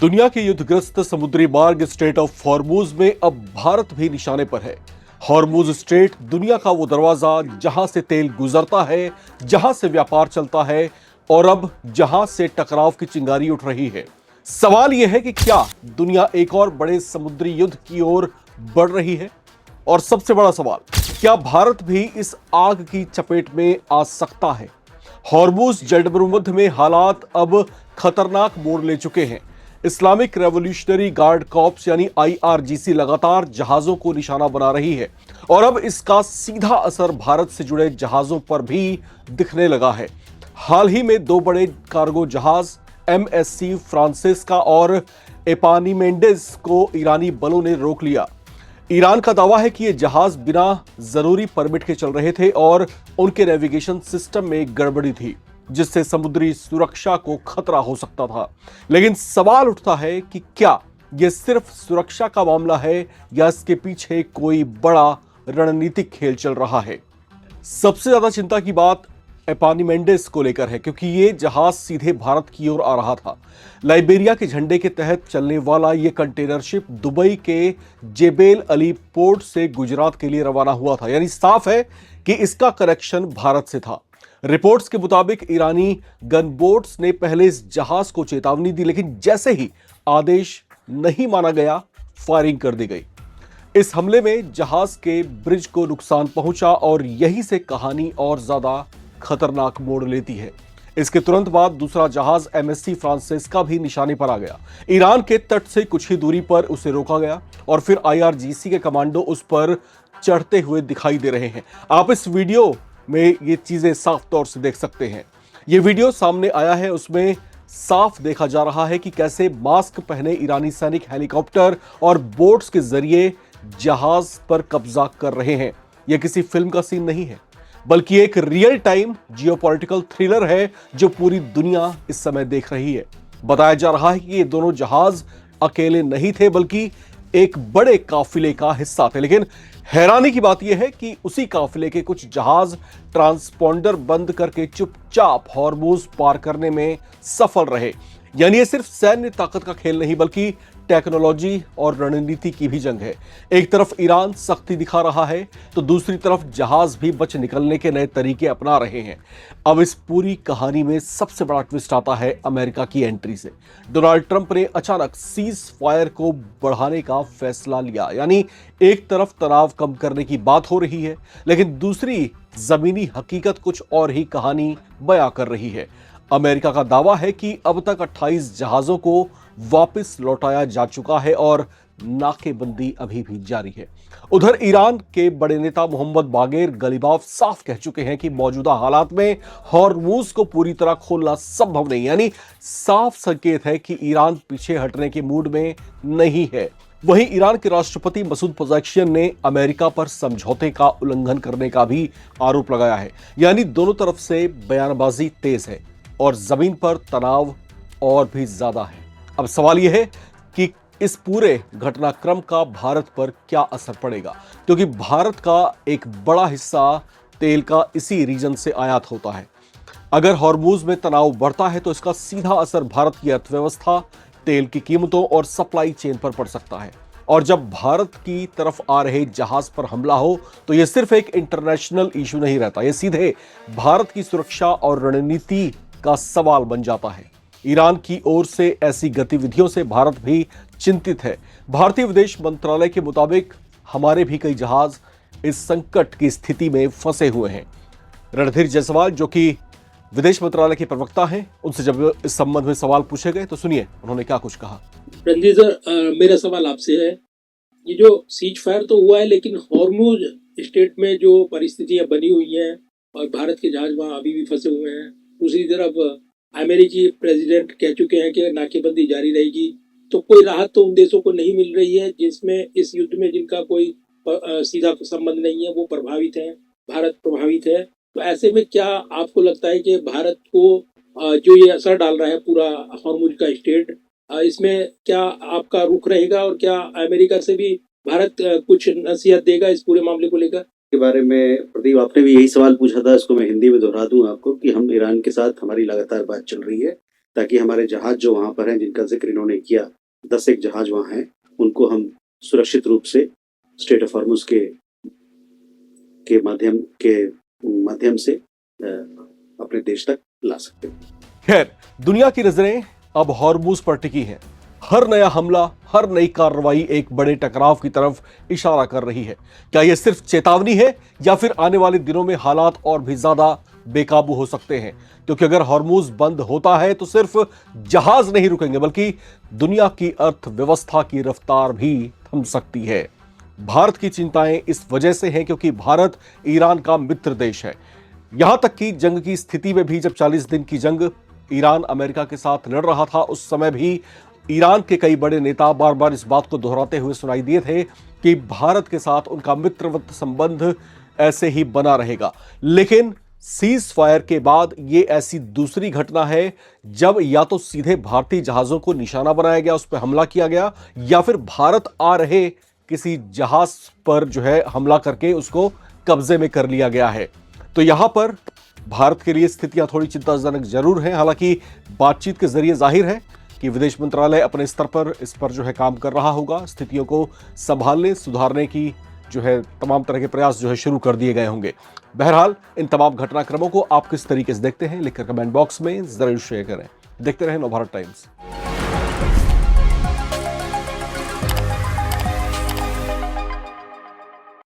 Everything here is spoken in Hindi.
दुनिया के युद्धग्रस्त समुद्री मार्ग स्ट्रेट ऑफ हॉर्मुज में अब भारत भी निशाने पर है। हॉर्मुज स्ट्रेट दुनिया का वो दरवाजा जहां से तेल गुजरता है, जहां से व्यापार चलता है और अब जहां से टकराव की चिंगारी उठ रही है। सवाल यह है कि क्या दुनिया एक और बड़े समुद्री युद्ध की ओर बढ़ रही है? और सबसे बड़ा सवाल, क्या भारत भी इस आग की चपेट में आ सकता है? हॉर्मुज जलमरुमध्य में हालात अब खतरनाक मोड़ ले चुके हैं। इस्लामिक रेवोल्यूशनरी गार्ड कॉर्प्स यानी आईआरजीसी लगातार जहाजों को निशाना बना रही है और अब इसका सीधा असर भारत से जुड़े जहाजों पर भी दिखने लगा है। हाल ही में दो बड़े कार्गो जहाज एमएससी फ्रांसिस्का और एपानीमेंडेज को ईरानी बलों ने रोक लिया। ईरान का दावा है कि ये जहाज बिना जरूरी परमिट के चल रहे थे और उनके नेविगेशन सिस्टम में गड़बड़ी थी, जिससे समुद्री सुरक्षा को खतरा हो सकता था। लेकिन सवाल उठता है कि क्या यह सिर्फ सुरक्षा का मामला है या इसके पीछे कोई बड़ा रणनीतिक खेल चल रहा है? सबसे ज्यादा चिंता की बात एपानीमेंडेस को लेकर है, क्योंकि ये जहाज सीधे भारत की ओर आ रहा था। लाइबेरिया के झंडे के तहत चलने वाला ये कंटेनर शिप दुबई के जेबेल अली पोर्ट से गुजरात के लिए रवाना हुआ था, यानी साफ है कि इसका कनेक्शन भारत से था। रिपोर्ट्स के मुताबिक ईरानी गनबोट्स ने पहले इस जहाज को चेतावनी दी, लेकिन जैसे ही आदेश नहीं माना गया, फायरिंग कर दी गई। इस हमले में जहाज के ब्रिज को नुकसान पहुंचा और यहीं से कहानी और ज्यादा खतरनाक मोड़ लेती है। इसके तुरंत बाद दूसरा जहाज एमएससी फ्रांसिस्का भी निशाने पर आ गया। ईरान के तट से कुछ ही दूरी पर उसे रोका गया और फिर आईआरजीसी के कमांडो उस पर चढ़ते हुए दिखाई दे रहे हैं। आप इस वीडियो में ये चीजें साफ तौर से देख सकते हैं। ये वीडियो सामने आया है, उसमें साफ देखा जा रहा है कि कैसे मास्क पहने ईरानी सैनिक हेलीकॉप्टर और बोट्स के जरिए जहाज पर कब्जा कर रहे हैं। यह किसी फिल्म का सीन नहीं है, बल्कि एक रियल टाइम जियोपॉलिटिकल थ्रिलर है जो पूरी दुनिया इस समय देख रही है। बताया जा रहा है कि ये दोनों जहाज अकेले नहीं थे, बल्कि एक बड़े काफिले का हिस्सा थे। लेकिन हैरानी की बात यह है कि उसी काफिले के कुछ जहाज ट्रांसपॉन्डर बंद करके चुपचाप हॉर्मुज पार करने में सफल रहे। यानी ये सिर्फ सैन्य ताकत का खेल नहीं, बल्कि टेक्नोलॉजी और रणनीति की भी जंग है। एक तरफ ईरान सख्ती दिखा रहा है, तो दूसरी तरफ जहाज भी बच निकलने के नए तरीके अपना रहे हैं। अब इस पूरी कहानी में सबसे बड़ा ट्विस्ट आता है अमेरिका की एंट्री से। डोनाल्ड ट्रंप ने अचानक सीज फायर को बढ़ाने का फैसला लिया। यानी एक तरफ तनाव कम करने की बात हो रही है, लेकिन दूसरी जमीनी हकीकत कुछ और ही कहानी बयां कर रही है। अमेरिका का दावा है कि अब तक 28 जहाजों को वापस लौटाया जा चुका है और नाकेबंदी अभी भी जारी है। उधर ईरान के बड़े नेता मोहम्मद बागेर गलीबाफ साफ कह चुके हैं कि मौजूदा हालात में हॉर्मुज को पूरी तरह खोलना संभव नहीं। यानी साफ संकेत है कि ईरान पीछे हटने के मूड में नहीं है। वहीं ईरान के राष्ट्रपति मसूद पज़ेश्कियान ने अमेरिका पर समझौते का उल्लंघन करने का भी आरोप लगाया है। यानी दोनों तरफ से बयानबाजी तेज है और जमीन पर तनाव और भी ज्यादा है। अब सवाल यह है कि इस पूरे घटनाक्रम का भारत पर क्या असर पड़ेगा, क्योंकि भारत का एक बड़ा हिस्सा तेल का इसी रीजन से आयात होता है। अगर हॉर्मुज में तनाव बढ़ता है तो इसका सीधा असर भारत की अर्थव्यवस्था, तेल की कीमतों और सप्लाई चेन पर पड़ सकता है। और जब भारत की तरफ आ रहे जहाज पर हमला हो तो यह सिर्फ एक इंटरनेशनल इशू नहीं रहता, यह सीधे भारत की सुरक्षा और रणनीति का सवाल बन जाता है। ईरान की ओर से ऐसी गतिविधियों से भारत भी चिंतित है। भारतीय विदेश मंत्रालय के मुताबिक हमारे भी कई जहाज इस संकट की स्थिति में फंसे हुए हैं। रणधीर जायसवाल, जो कि विदेश मंत्रालय के प्रवक्ता हैं, उनसे जब इस संबंध में सवाल पूछे गए तो सुनिए उन्होंने क्या कुछ कहा। रणधीर सर, मेरा सवाल आपसे है, ये जो सीज फायर तो हुआ है, लेकिन हॉर्मुज स्टेट में जो परिस्थितियां बनी हुई हैं और भारत के जहाज वहां अभी भी फंसे हुए हैं। दूसरी तरफ अमेरिकी प्रेसिडेंट कह चुके हैं कि नाकेबंदी जारी रहेगी, तो कोई राहत तो उन देशों को नहीं मिल रही है जिसमें इस युद्ध में जिनका कोई सीधा संबंध नहीं है, वो प्रभावित है, भारत प्रभावित है। तो ऐसे में क्या आपको लगता है कि भारत को जो ये असर डाल रहा है पूरा हॉर्मुज का स्टेट, इसमें क्या आपका रुख रहेगा और क्या अमेरिका से भी भारत कुछ नसीहत देगा इस पूरे मामले को लेकर? के बारे में प्रदीप, आपने भी यही सवाल पूछा था, इसको मैं हिंदी में दोहरा दूं आपको कि हम ईरान के साथ हमारी लगातार बात चल रही है। ताकि हमारे जहाज जो वहाँ पर हैं, जिनका जिक्र इन्होंने किया, 10 एक जहाज वहाँ हैं, उनको हम सुरक्षित रूप से स्ट्रेट ऑफ हॉर्मुज के माध्यम से अपने देश तक ला सकते हैं। खैर, दुनिया की नजरें अब हॉर्मुज पर टिकी हैं। हर नया हमला, हर नई कार्रवाई एक बड़े टकराव की तरफ इशारा कर रही है। क्या यह सिर्फ चेतावनी है या फिर आने वाले दिनों में हालात और भी ज्यादा बेकाबू हो सकते हैं? क्योंकि अगर हॉर्मुज बंद होता है तो सिर्फ जहाज नहीं रुकेंगे, बल्कि दुनिया की अर्थव्यवस्था की रफ्तार भी थम सकती है। भारत की चिंताएं इस वजह से हैं क्योंकि भारत ईरान का मित्र देश है। यहां तक कि जंग की स्थिति में भी, जब 40 दिन की जंग ईरान अमेरिका के साथ लड़ रहा था, उस समय भी ईरान के कई बड़े नेता बार बार इस बात को दोहराते हुए सुनाई दिए थे कि भारत के साथ उनका मित्रवत संबंध ऐसे ही बना रहेगा। लेकिन सीज फायर के बाद ये ऐसी दूसरी घटना है जब या तो सीधे भारतीय जहाजों को निशाना बनाया गया, उस पर हमला किया गया, या फिर भारत आ रहे किसी जहाज पर जो है हमला करके उसको कब्जे में कर लिया गया है। तो यहां पर भारत के लिए स्थितियां थोड़ी चिंताजनक जरूर हैं। हालांकि बातचीत के जरिए जाहिर है कि विदेश मंत्रालय अपने स्तर पर इस पर जो है काम कर रहा होगा। स्थितियों को संभालने, सुधारने की जो है तमाम तरह के प्रयास जो है शुरू कर दिए गए होंगे। बहरहाल, इन तमाम घटनाक्रमों को आप किस तरीके से देखते हैं, लिखकर कमेंट बॉक्स में जरूर शेयर करें। देखते रहें नवभारत टाइम्स।